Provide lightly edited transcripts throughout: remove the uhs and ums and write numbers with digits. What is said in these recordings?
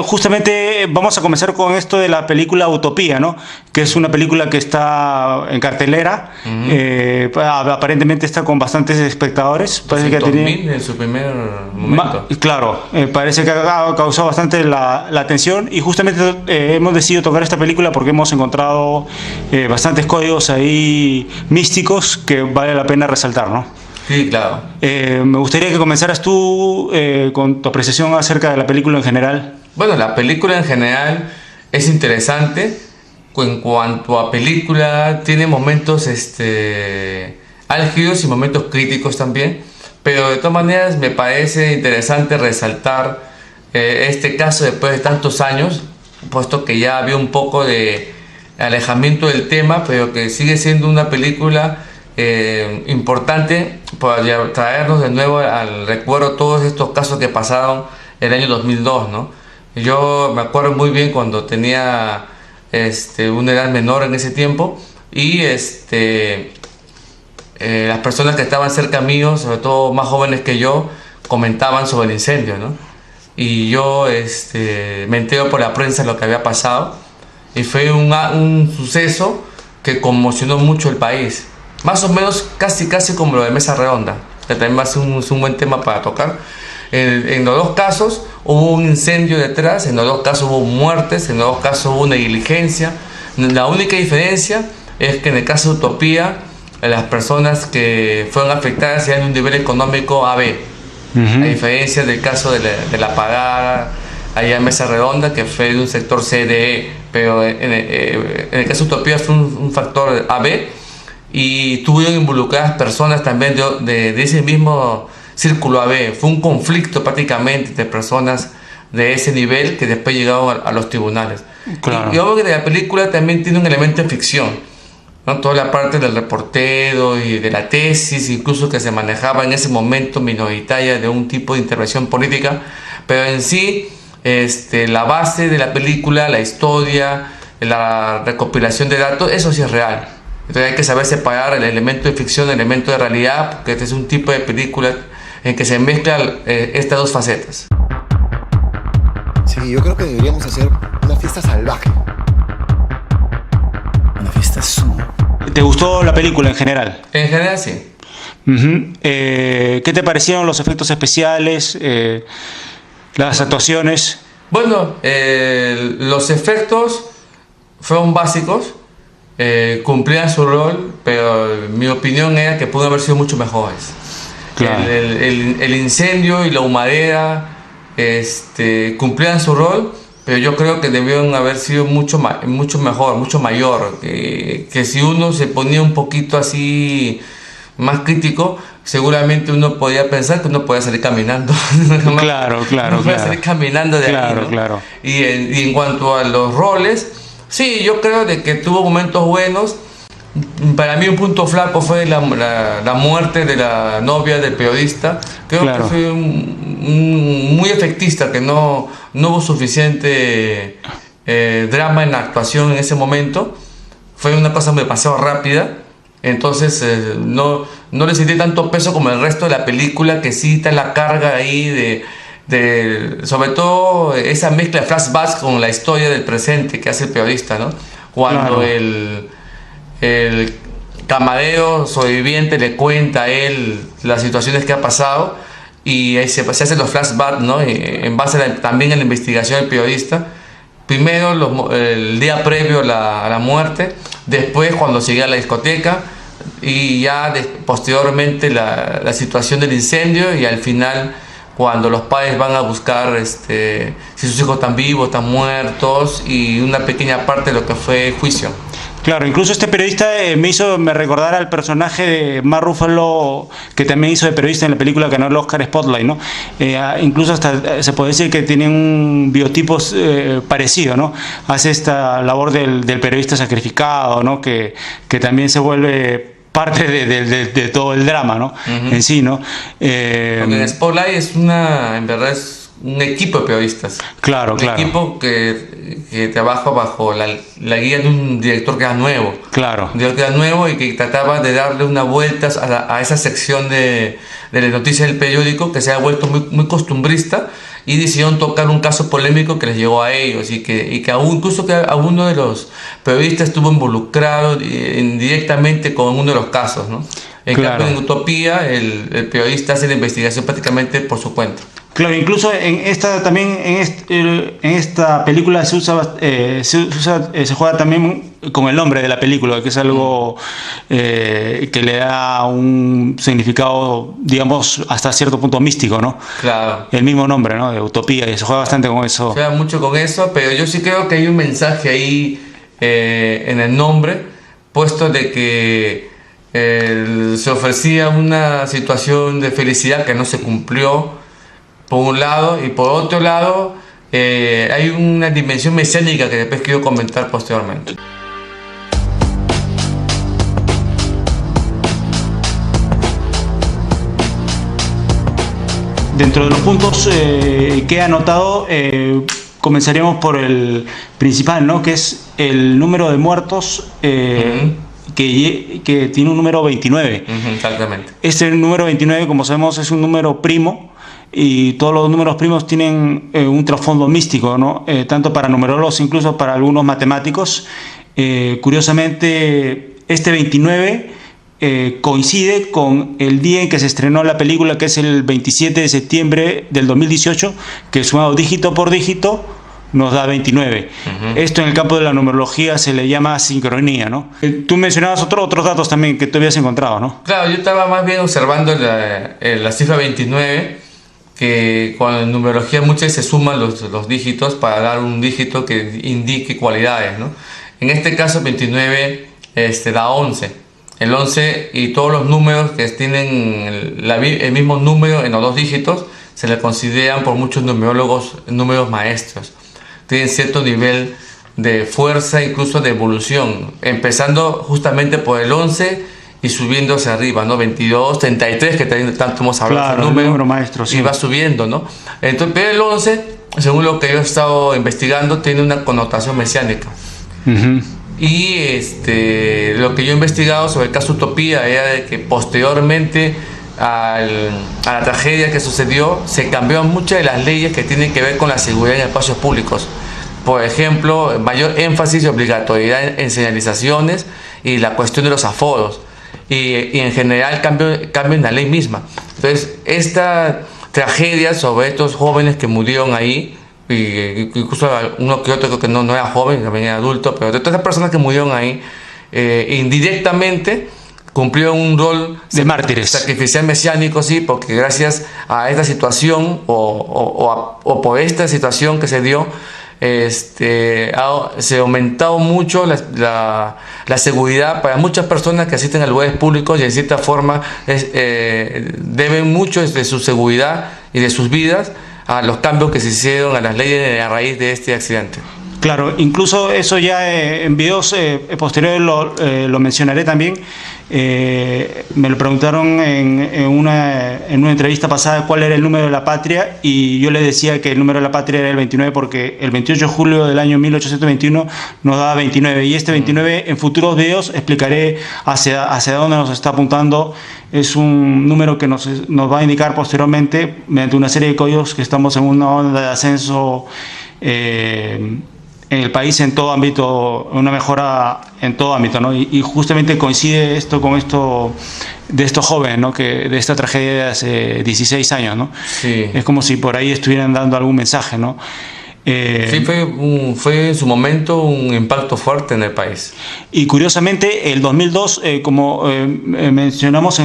Justamente vamos a comenzar con esto de la película Utopía, ¿no? Que es una película que está en cartelera. Aparentemente está con bastantes espectadores. Parece que tiene en su primer momento. Claro, parece que ha causado bastante la atención, y justamente hemos decidido tocar esta película porque hemos encontrado bastantes códigos ahí místicos que vale la pena resaltar, ¿no? Sí, claro. Me gustaría que comenzaras tú con tu apreciación acerca de la película en general. Bueno, la película en general es interesante. En cuanto a película, tiene momentos álgidos y momentos críticos también. Pero de todas maneras me parece interesante resaltar este caso después de tantos años, puesto que ya había un poco de alejamiento del tema, pero que sigue siendo una película importante para traernos de nuevo al recuerdo todos estos casos que pasaron el año 2002, ¿no? Yo me acuerdo muy bien cuando tenía una edad menor en ese tiempo, y las personas que estaban cerca mío, sobre todo más jóvenes que yo, comentaban sobre el incendio, ¿no? Y yo me entero por la prensa lo que había pasado, y fue un suceso que conmocionó mucho el país. Más o menos casi como lo de Mesa Redonda, que también va a ser un buen tema para tocar. En los dos casos hubo un incendio detrás, en los dos casos hubo muertes, en los dos casos hubo negligencia. La única diferencia es que en el caso de Utopía, las personas que fueron afectadas eran de un nivel económico AB, a diferencia del caso de la apagada allá en Mesa Redonda, que fue de un sector CDE, pero en el caso de Utopía fue un factor AB, y tuvieron involucradas personas también de ese mismo círculo AB. Fue un conflicto prácticamente de personas de ese nivel que después llegaron a los tribunales. Claro. Y obvio que la película también tiene un elemento de ficción, ¿no? Toda la parte del reportero y de la tesis, incluso que se manejaba en ese momento minoritaria de un tipo de intervención política, pero en sí la base de la película, la historia, la recopilación de datos, eso sí es real. Entonces hay que saber separar el elemento de ficción del elemento de realidad, porque este es un tipo de película en que se mezclan estas dos facetas. Sí, yo creo que deberíamos hacer una fiesta salvaje. Una fiesta sumo. ¿Te gustó la película en general? En general sí. ¿Qué te parecieron los efectos especiales, las actuaciones? Bueno, los efectos fueron básicos. Cumplían su rol, pero mi opinión era que pudo haber sido mucho mejores. Claro. El incendio y la humareda cumplían su rol, pero yo creo que debieron haber sido mucho mejor, mucho mayor. Que si uno se ponía un poquito así más crítico, seguramente uno podía pensar que uno podía salir caminando. Claro. Podía salir caminando de ahí, ¿no? Claro. Y en cuanto a los roles, sí, yo creo de que tuvo momentos buenos. Para mí un punto flaco fue la muerte de la novia del periodista. Creo que fue muy efectista, que no hubo suficiente drama en la actuación en ese momento. Fue una cosa demasiado rápida. Entonces no le sentí tanto peso como el resto de la película, que sí está la carga ahí sobre todo esa mezcla de flashbacks con la historia del presente que hace el periodista, ¿no? Cuando el camarero sobreviviente le cuenta a él las situaciones que ha pasado, y ahí se hacen los flashbacks, ¿no? En base también a la investigación del periodista. Primero el día previo a la muerte, después cuando llegué a la discoteca, y ya posteriormente la situación del incendio, y al final cuando los padres van a buscar si sus hijos están vivos, están muertos, y una pequeña parte de lo que fue el juicio. Claro, incluso este periodista me hizo recordar al personaje de Mark Ruffalo, que también hizo de periodista en la película que ganó el Oscar Spotlight, ¿no? Incluso hasta se puede decir que tienen un biotipo parecido, ¿no? Hace esta labor del periodista sacrificado, ¿no? Que también se vuelve parte de todo el drama, ¿no? En sí, ¿no? Porque en Spotlight en verdad es un equipo de periodistas. Claro. Un equipo que trabaja bajo la guía de un director que era nuevo. Claro. Un director que era nuevo y que trataba de darle una vuelta a esa sección de las noticias del periódico, que se ha vuelto muy, muy costumbrista, y decidieron tocar un caso polémico que les llegó a ellos y que incluso que a uno de los periodistas estuvo involucrado indirectamente con uno de los casos, ¿no? En cambio, en Utopía, el periodista hace la investigación prácticamente por su cuenta. Claro, incluso en esta también en esta película se juega también con el nombre de la película, que es algo que le da un significado, digamos, hasta cierto punto místico, ¿no? Claro. El mismo nombre, ¿no? De Utopía, y se juega bastante con eso. Se juega mucho con eso, pero yo sí creo que hay un mensaje ahí en el nombre, puesto de que se ofrecía una situación de felicidad que no se cumplió, por un lado, y por otro lado hay una dimensión mesiánica que después quiero comentar posteriormente. Dentro de los puntos que he anotado, comenzaríamos por el principal, ¿no? Que es el número de muertos, que tiene un número 29. Exactamente. Este número 29, como sabemos, es un número primo, y todos los números primos tienen un trasfondo místico, ¿no? Tanto para numerólogos, incluso para algunos matemáticos. Curiosamente, este 29 coincide con el día en que se estrenó la película, que es el 27 de septiembre del 2018, que sumado dígito por dígito nos da 29. Esto en el campo de la numerología se le llama sincronía, ¿no? Tú mencionabas otros datos también que tú habías encontrado, ¿no? Claro, yo estaba más bien observando la cifra 29, que con numerología muchas veces se suman los dígitos para dar un dígito que indique cualidades, ¿no? En este caso 29 da 11. El 11 y todos los números que tienen el mismo número en los dos dígitos se le consideran por muchos numerólogos números maestros. Tienen cierto nivel de fuerza, incluso de evolución, empezando justamente por el 11 y subiendo hacia arriba, ¿no? 22, 33, que tanto hemos hablado, claro, el número maestro, sí. Y va subiendo, ¿no? Entonces, pero el 11, según lo que yo he estado investigando, tiene una connotación mesiánica. Y lo que yo he investigado sobre el caso Utopía era de que posteriormente a la tragedia que sucedió, se cambiaron muchas de las leyes que tienen que ver con la seguridad en espacios públicos. Por ejemplo, mayor énfasis y obligatoriedad en señalizaciones y la cuestión de los aforos. Y en general cambio en la ley misma. Entonces, esta tragedia sobre estos jóvenes que murieron ahí, y incluso uno que otro que no era joven, también era adulto, pero de todas las personas que murieron ahí, indirectamente cumplieron un rol de mártires, sacrificial mesiánico, sí, porque gracias a esta situación o por esta situación que se dio, se ha aumentado mucho la seguridad para muchas personas que asisten a lugares públicos, y en cierta forma deben mucho de su seguridad y de sus vidas a los cambios que se hicieron a las leyes a raíz de este accidente. Claro, incluso eso ya en videos posteriores lo mencionaré también. Me lo preguntaron en una entrevista pasada cuál era el número de la patria, y yo le decía que el número de la patria era el 29 porque el 28 de julio del año 1821 nos daba 29, y este 29 en futuros videos explicaré hacia dónde nos está apuntando. Es un número que nos va a indicar posteriormente, mediante una serie de códigos, que estamos en una onda de ascenso en el país en todo ámbito, una mejora en todo ámbito, ¿no? Y justamente coincide esto con esto de estos jóvenes, ¿no? Que de esta tragedia de hace 16 años, ¿no? Sí. Es como si por ahí estuvieran dando algún mensaje, ¿no? Sí, fue en su momento un impacto fuerte en el país. Y curiosamente, el 2002, como mencionamos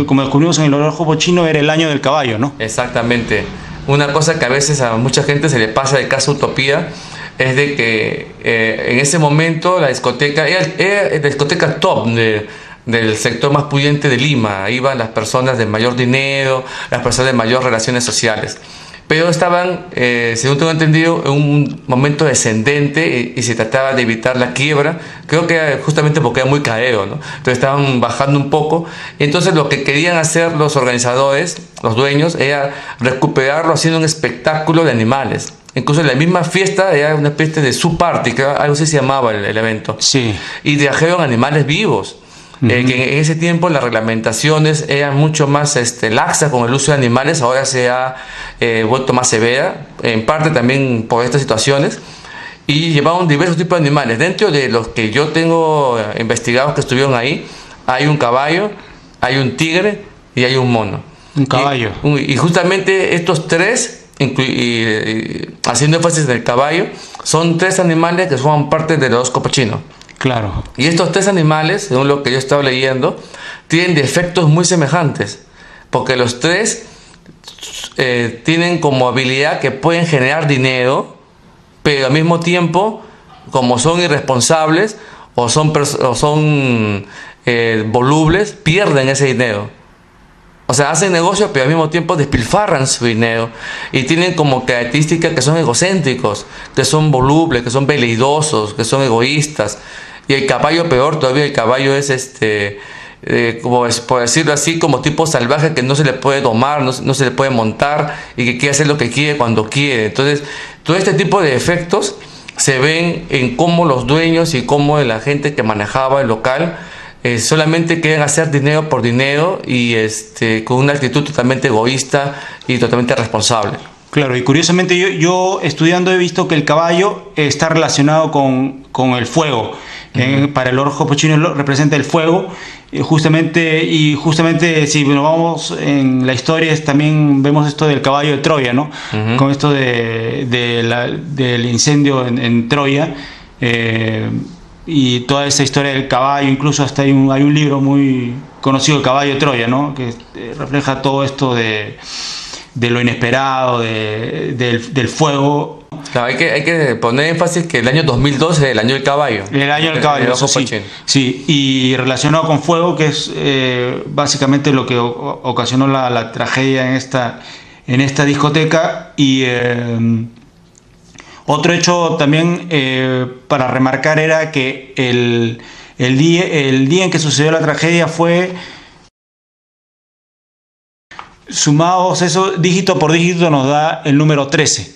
como descubrimos en el horóscopo chino, era el año del caballo, ¿no? Exactamente. Una cosa que a veces a mucha gente se le pasa del caso Utopía es de que en ese momento la discoteca era la discoteca top del sector más pudiente de Lima. Iban las personas de mayor dinero, las personas de mayor relaciones sociales. Pero estaban, según tengo entendido, en un momento descendente y se trataba de evitar la quiebra. Creo que era justamente porque era muy carero, ¿no? Entonces estaban bajando un poco. Entonces lo que querían hacer los organizadores, los dueños, era recuperarlo haciendo un espectáculo de animales. Incluso en la misma fiesta era una especie de zoo party, que algo así se llamaba el evento. Sí. Y trajeron animales vivos. que en ese tiempo las reglamentaciones eran mucho más laxas con el uso de animales, ahora se ha vuelto más severa, en parte también por estas situaciones, y llevaban diversos tipos de animales. Dentro de los que yo tengo investigados que estuvieron ahí, hay un caballo, hay un tigre y hay un mono. Un caballo. Y justamente estos tres, haciendo énfasis en el caballo, son tres animales que forman parte del horóscopo copuchino. Claro. Y estos tres animales, según lo que yo estaba leyendo, tienen defectos muy semejantes, porque los tres tienen como habilidad que pueden generar dinero, pero al mismo tiempo, como son irresponsables o son volubles, pierden ese dinero. O sea, hacen negocio, pero al mismo tiempo despilfarran su dinero. Y tienen como características que son egocéntricos, que son volubles, que son veleidosos, que son egoístas. Y el caballo, peor todavía, el caballo es como por decirlo así, como tipo salvaje, que no se le puede domar, no se le puede montar, y que quiere hacer lo que quiere cuando quiere. Entonces, todo este tipo de efectos se ven en cómo los dueños y cómo la gente que manejaba el local solamente quieren hacer dinero por dinero, y con una actitud totalmente egoísta y totalmente responsable. Claro, y curiosamente yo estudiando he visto que el caballo está relacionado con el fuego. Para el horóscopo copuchino representa el fuego, justamente si nos vamos en la historia también vemos esto del caballo de Troya, ¿no? Con esto del incendio en Troya, y toda esa historia del caballo. Incluso hasta hay un libro muy conocido, El caballo de Troya, ¿no? Que refleja todo esto de lo inesperado, del fuego. Claro, hay que poner énfasis que el año 2012 es el año del caballo. El año del caballo, eso sí. Sí, y relacionado con fuego, que es básicamente lo que ocasionó la tragedia en esta discoteca. Y otro hecho también para remarcar era que el día en que sucedió la tragedia fue, sumados eso, dígito por dígito, nos da el número 13.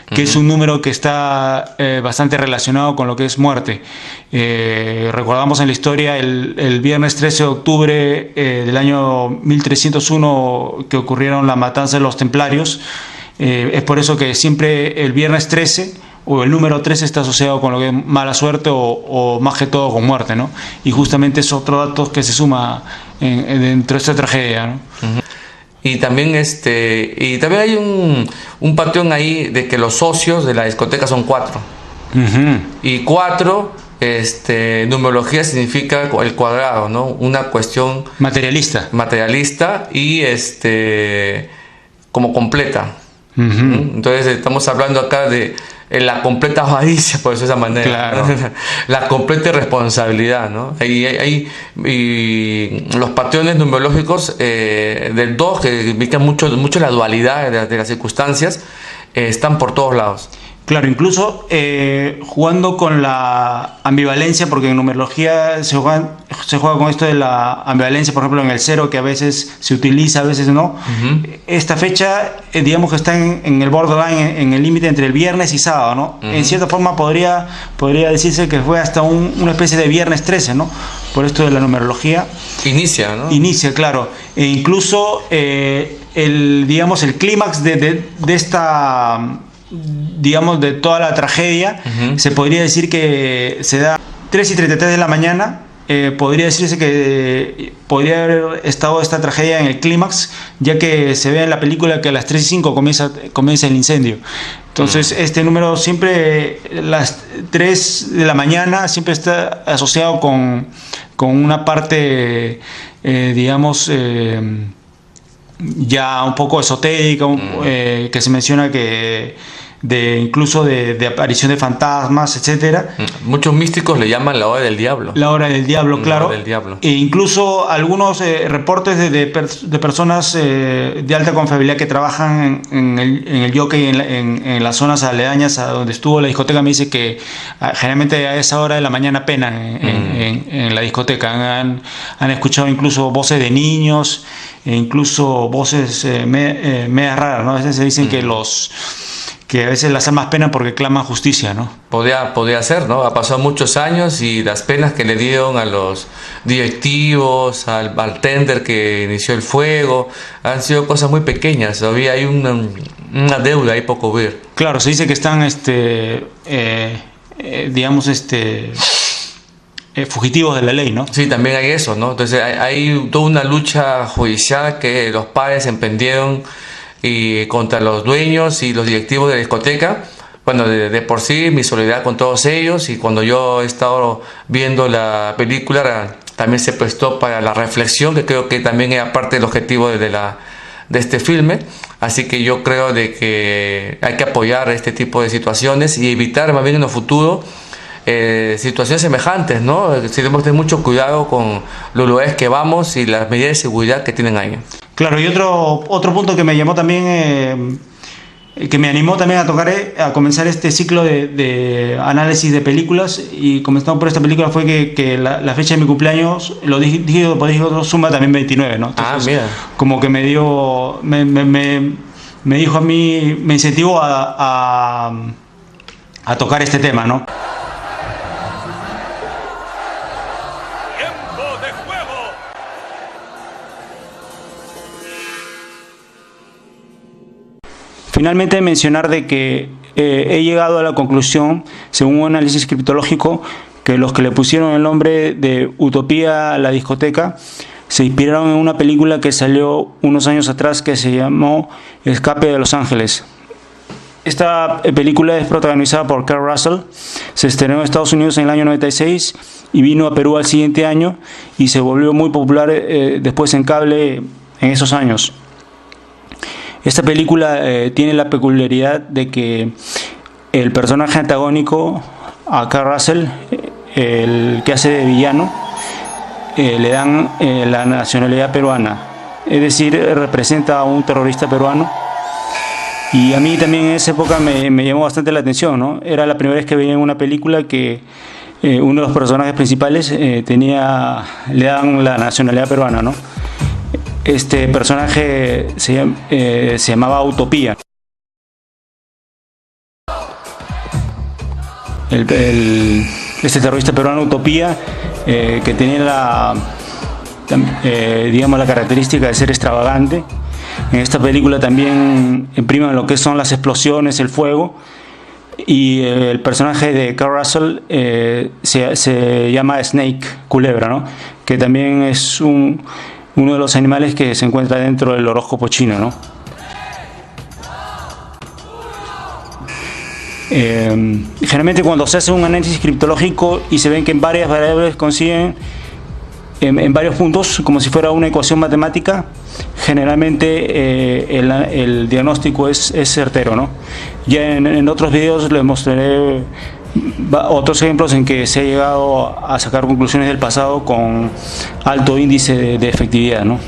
Que es un número que está bastante relacionado con lo que es muerte. Recordamos en la historia el viernes 13 de octubre del año 1301 que ocurrieron la matanza de los templarios. Es por eso que siempre el viernes 13 o el número 13 está asociado con lo que es mala suerte o más que todo con muerte, ¿no? Y justamente es otro dato que se suma dentro de esta tragedia, ¿no? Y también hay un patrón ahí de que los socios de la discoteca son 4. Y 4, numerología significa el cuadrado, ¿no? Una cuestión materialista y como completa. Entonces estamos hablando acá de la completa avaricia, por eso de esa manera. Claro. La completa irresponsabilidad, ¿no? Y los patrones numerológicos del 2, que indican mucho la dualidad de las circunstancias, están por todos lados. Claro, incluso jugando con la ambivalencia, porque en numerología se juega con esto de la ambivalencia, por ejemplo en el 0, que a veces se utiliza, a veces no. Esta fecha, digamos que está en el borderline, en el límite entre el viernes y sábado, ¿no? En cierta forma podría decirse que fue hasta una especie de viernes 13, ¿no? Por esto de la numerología. Inicia, claro. E incluso el clímax de esta, digamos, de toda la tragedia, se podría decir que se da 3:33 de la mañana. Podría decirse que podría haber estado esta tragedia en el clímax, ya que se ve en la película que a las 3:05 comienza el incendio. Entonces este número siempre, las 3 de la mañana, siempre está asociado con una parte, digamos, ya un poco esotérica, que se menciona que incluso de aparición de fantasmas, etcétera. Muchos místicos le llaman la hora del diablo. La hora del diablo, claro. La hora del diablo. E incluso algunos reportes de personas de alta confiabilidad que trabajan en el jockey, en las zonas aledañas a donde estuvo la discoteca, me dice que generalmente a esa hora de la mañana penan en la discoteca. Han escuchado incluso voces de niños, e incluso voces medio raras, ¿no? A veces se dicen que que a veces las almas penan porque claman justicia, ¿no? Podía ser, ¿no? Ha pasado muchos años y las penas que le dieron a los directivos, al bartender que inició el fuego, han sido cosas muy pequeñas. Todavía hay una deuda ahí por cubrir. Claro, se dice que están, fugitivos de la ley, ¿no? Sí, también hay eso, ¿no? Entonces hay toda una lucha judicial que los padres emprendieron y contra los dueños y los directivos de la discoteca. Bueno, de por sí mi solidaridad con todos ellos, y cuando yo he estado viendo la película también se prestó para la reflexión, que creo que también era parte del objetivo de este filme. Así que yo creo de que hay que apoyar este tipo de situaciones y evitar más bien en el futuro situaciones semejantes, ¿no? Tenemos que tener mucho cuidado con los lugares que vamos y las medidas de seguridad que tienen ahí. Claro, y otro punto que me llamó también, que me animó también a comenzar este ciclo de análisis de películas, y comenzando por esta película, fue que la fecha de mi cumpleaños, lo dije por otro, suma también 29, ¿no? Entonces, mira. Como que me dijo a mí, me incentivó a tocar este tema, ¿no? Finalmente, mencionar de que he llegado a la conclusión, según un análisis criptológico, que los que le pusieron el nombre de Utopía a la discoteca se inspiraron en una película que salió unos años atrás que se llamó Escape de Los Ángeles. Esta película es protagonizada por Kurt Russell, se estrenó en Estados Unidos en el año 96 y vino a Perú al siguiente año, y se volvió muy popular después en cable en esos años. Esta película tiene la peculiaridad de que el personaje antagónico a Kurt Russell, el que hace de villano, le dan la nacionalidad peruana, es decir, representa a un terrorista peruano. Y a mí también en esa época me llamó bastante la atención, ¿no? Era la primera vez que veía en una película que uno de los personajes principales le dan la nacionalidad peruana, ¿no? Este personaje se llamaba Utopía. Este terrorista peruano Utopía, que tenía la característica de ser extravagante. En esta película también imprimen lo que son las explosiones, el fuego, y el personaje de Kurt Russell se llama Snake, culebra, ¿no? Que también es uno de los animales que se encuentra dentro del horóscopo chino, ¿no? Generalmente cuando se hace un análisis criptológico y se ven que en varias variables coinciden en varios puntos, como si fuera una ecuación matemática, generalmente el diagnóstico es certero, ¿no? Ya en otros videos les mostraré otros ejemplos en que se ha llegado a sacar conclusiones del pasado con alto índice de efectividad, ¿no?